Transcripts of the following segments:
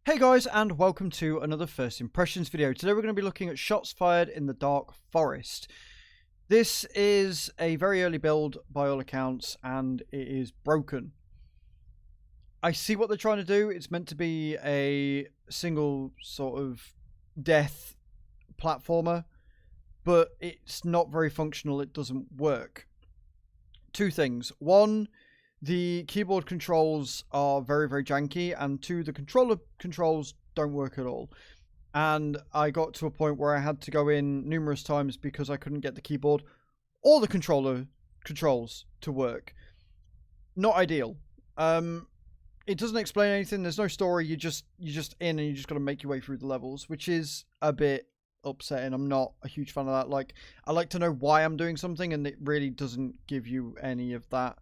Hey guys, and welcome to another First Impressions video. Today we're going to be looking at shots fired in the Dark Forest. This is a very early build by all accounts, and it is broken. I see what they're trying to do. It's meant to be a single sort of death platformer, but it's not very functional. It doesn't work. Two things. One, the keyboard controls are very, very janky, and two, the controller controls don't work at all. And I got to a point where I had to go in numerous times because I couldn't get the keyboard or the controller controls to work. Not ideal. It doesn't explain anything. There's no story. You're just in, and you just got to make your way through the levels, which is a bit upsetting. I'm not a huge fan of that. Like, I like to know why I'm doing something, and it really doesn't give you any of that.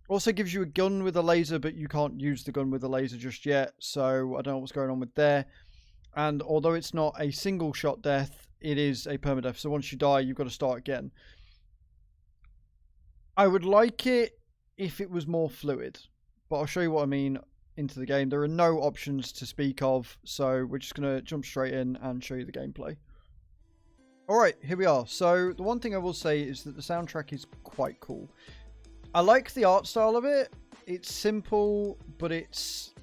Also gives you a gun with a laser, but you can't use the gun with a laser just yet, so I don't know what's going on with there. And although it's not a single shot death, it is a permadeath, so once you die, you've got to start again. I would like it if it was more fluid, but I'll show you what I mean into the game. There are no options to speak of, so we're just going to jump straight in and show you the gameplay. Alright, here we are. So the one thing I will say is that the soundtrack is quite cool. I like the art style of it. It's simple, but it's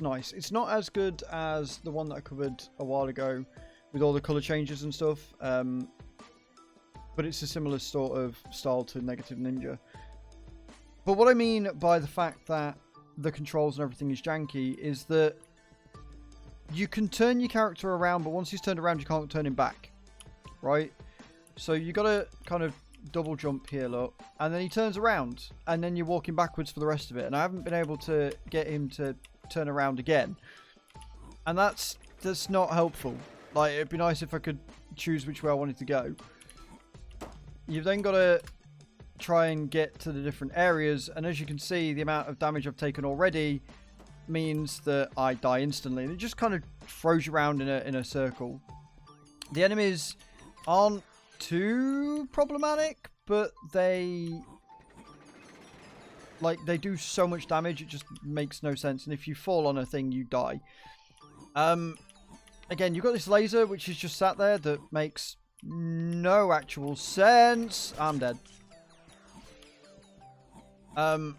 nice. It's not as good as the one that I covered a while ago with all the color changes and stuff. But it's a similar sort of style to Negative Ninja. But what I mean by the fact that the controls and everything is janky is that you can turn your character around, but once he's turned around, you can't turn him back. Right? So you got to kind of double jump here, look, and then he turns around, and then you're walking backwards for the rest of it, and I haven't been able to get him to turn around again, and that's not helpful. Like, it'd be nice if I could choose which way I wanted to go. You've then got to try and get to the different areas, and as you can see, the amount of damage I've taken already means that I die instantly, and it just kind of throws you around in a circle. The enemies aren't too problematic, but they do so much damage, it just makes no sense, and if you fall on a thing, you die. Again, you've got this laser which is just sat there that makes no actual sense. I'm dead. And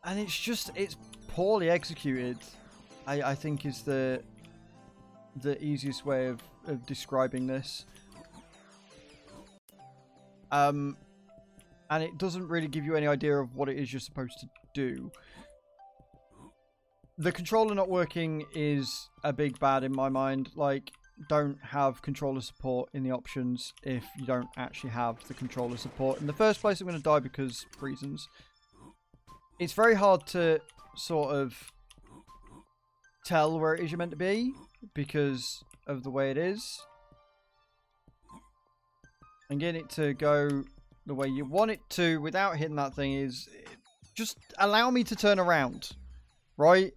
it's poorly executed, I think is the easiest way of describing this. And it doesn't really give you any idea of what it is you're supposed to do. The controller not working is a big bad in my mind. Like, don't have controller support in the options if you don't actually have the controller support. In the first place, I'm going to die because reasons. It's very hard to sort of tell where it is you're meant to be because of the way it is. And getting it to go the way you want it to without hitting that thing is... just allow me to turn around, right?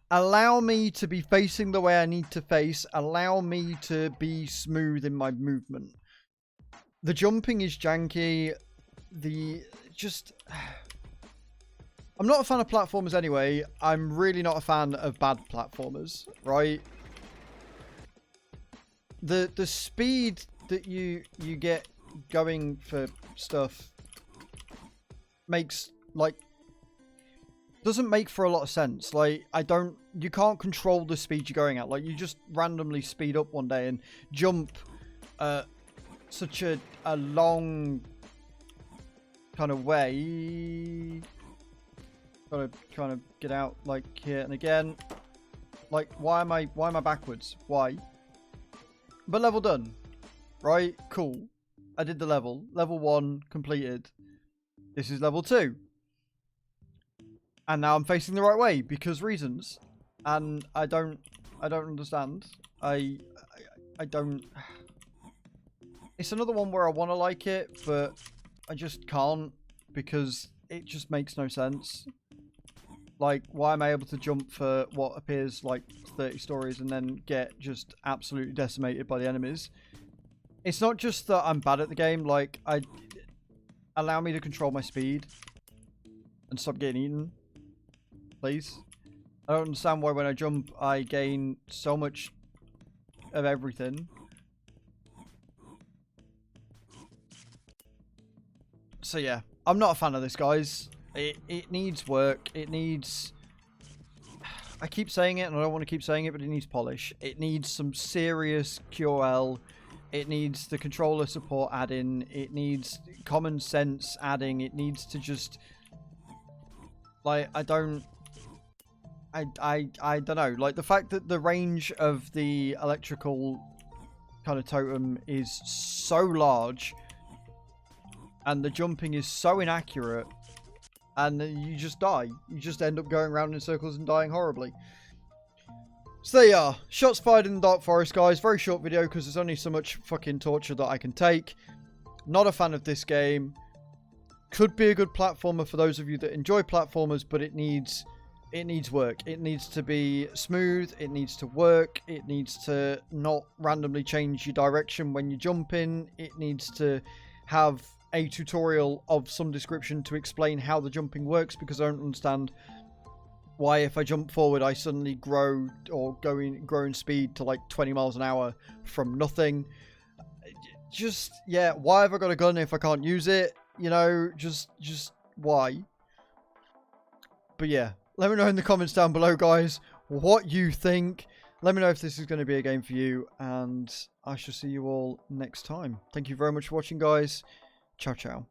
Allow me to be facing the way I need to face. Allow me to be smooth in my movement. The jumping is janky. I'm not a fan of platformers anyway. I'm really not a fan of bad platformers, right? The speed that you get going for stuff doesn't make for a lot of sense. Like, you can't control the speed you're going at. Like, you just randomly speed up one day and jump such a long kind of way. Gotta kind of get out like here and again. Like, why am I backwards? Why? But level done, right? Cool. I did the level. Level 1 completed. This is level 2. And now I'm facing the right way because reasons. And I don't understand. I don't. It's another one where I want to like it, but I just can't because it just makes no sense. Like, why am I able to jump for what appears like 30 stories and then get just absolutely decimated by the enemies? It's not just that I'm bad at the game. Like, allow me to control my speed and stop getting eaten, please. I don't understand why when I jump, I gain so much of everything. So yeah, I'm not a fan of this, guys. It needs work. It needs... I keep saying it, and I don't want to keep saying it, but it needs polish. It needs some serious QL. It needs the controller support adding. It needs common sense adding. It needs to just... Like, I don't know. Like, the fact that the range of the electrical kind of totem is so large, and the jumping is so inaccurate, and you just die. You just end up going around in circles and dying horribly. So there you are. Shots fired in the Dark Forest, guys. Very short video because there's only so much fucking torture that I can take. Not a fan of this game. Could be a good platformer for those of you that enjoy platformers, but it needs work. It needs to be smooth. It needs to work. It needs to not randomly change your direction when you're jumping. It needs to have a tutorial of some description to explain how the jumping works, because I don't understand why if I jump forward I suddenly grow in speed to like 20 miles an hour from nothing. Just, yeah, why have I got a gun if I can't use it? You know, just why? But yeah, let me know in the comments down below, guys, what you think. Let me know if this is going to be a game for you, and I shall see you all next time. Thank you very much for watching, guys. Ciao, ciao.